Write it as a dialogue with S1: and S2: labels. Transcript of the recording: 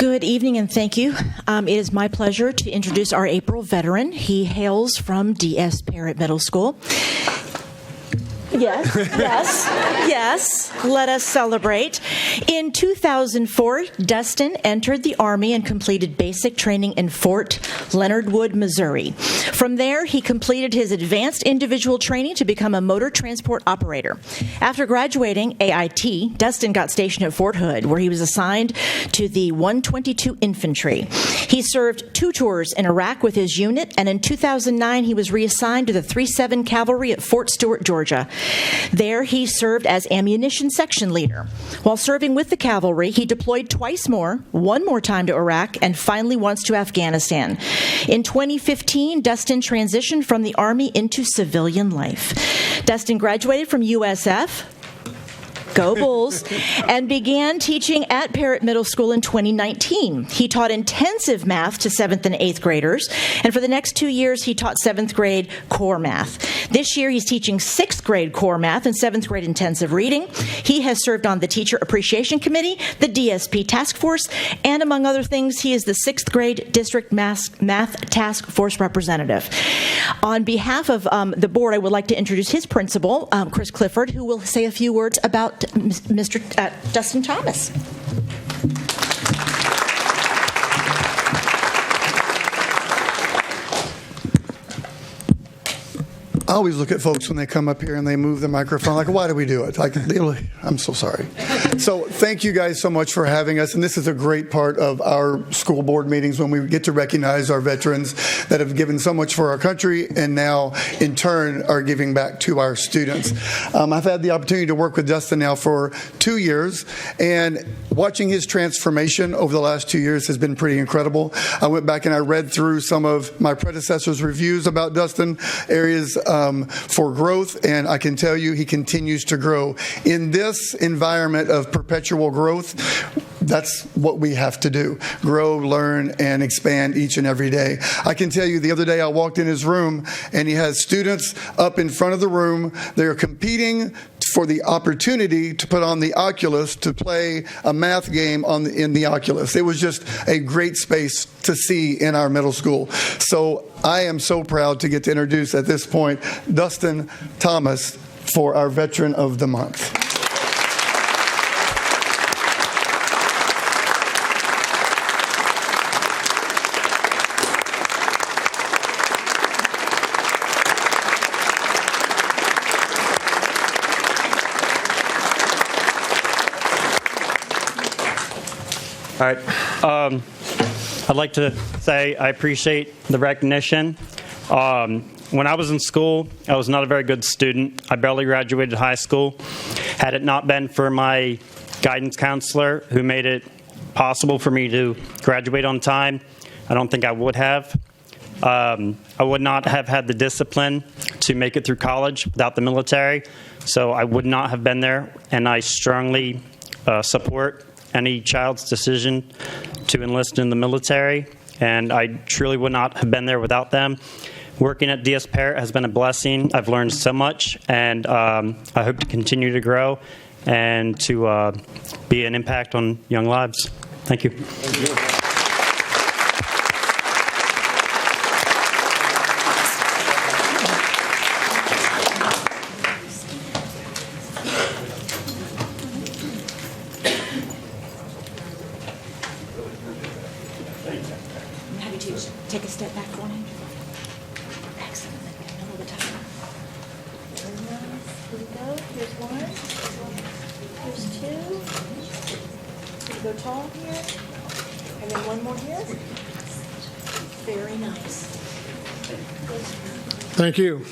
S1: Good evening and thank you. It is my pleasure to introduce our April veteran. He hails from D.S. Parrott Middle School. Yes, yes, yes. Let us celebrate. In 2004, Dustin entered the Army and completed basic training in Fort Leonard Wood, Missouri. From there, he completed his advanced individual training to become a motor transport operator. After graduating AIT, Dustin got stationed at Fort Hood, where he was assigned to the 122 Infantry. He served 2 tours in Iraq with his unit, and in 2009, he was reassigned to the 3-7 Cavalry at Fort Stewart, Georgia. There, he served as ammunition section leader. While serving with the cavalry, he deployed twice more, one more time to Iraq, and finally once to Afghanistan. In 2015, Dustin transitioned from the Army into civilian life. Dustin graduated from USF, Go Bulls, and began teaching at Parrott Middle School in 2019. He taught intensive math to 7th and 8th graders, and for the next 2 years, he taught 7th grade core math. This year, he's teaching 6th grade core math and 7th grade intensive reading. He has served on the Teacher Appreciation Committee, the DSP Task Force, and among other things, he is the 6th grade District Math Task Force representative. On behalf of the board, I would like to introduce his principal, Chris Clifford, who will say a few words about Mr. Dustin Thomas.
S2: I always look at folks when they come up here and they move the microphone, like, why do we do it? Like, I'm so sorry. So thank you guys so much for having us. And this is a great part of our school board meetings when we get to recognize our veterans that have given so much for our country and now, in turn, are giving back to our students. I've had the opportunity to work with Dustin now for 2 years, and watching his transformation over the last 2 years has been pretty incredible. I went back and I read through some of my predecessors' reviews about Dustin, areas for growth, and I can tell you he continues to grow. In this environment of perpetual growth, that's what we have to do. Grow, learn, and expand each and every day. I can tell you the other day I walked in his room and he has students up in front of the room. They're competing for the opportunity to put on the Oculus to play a math game in the Oculus. It was just a great space to see in our middle school. So I am so proud to get to introduce at this point Dustin Thomas for our Veteran of the Month.
S3: All right. I'd like to say I appreciate the recognition. When I was in school, I was not a very good student. I barely graduated high school. Had it not been for my guidance counselor who made it possible for me to graduate on time, I don't think I would have. I would not have had the discipline to make it through college without the military, so I would not have been there, and I strongly support any child's decision to enlist in the military, and I truly would not have been there without them. Working at DS Parrott has been a blessing. I've learned so much, and I hope to continue to grow and to be an impact on young lives. Thank you.
S2: Thank you.
S1: Take a step back for me. Excellent. Middle of the time. Here we go. Here's one. Here's two. You go tall here. And then one more here. Very nice.
S4: Thank you.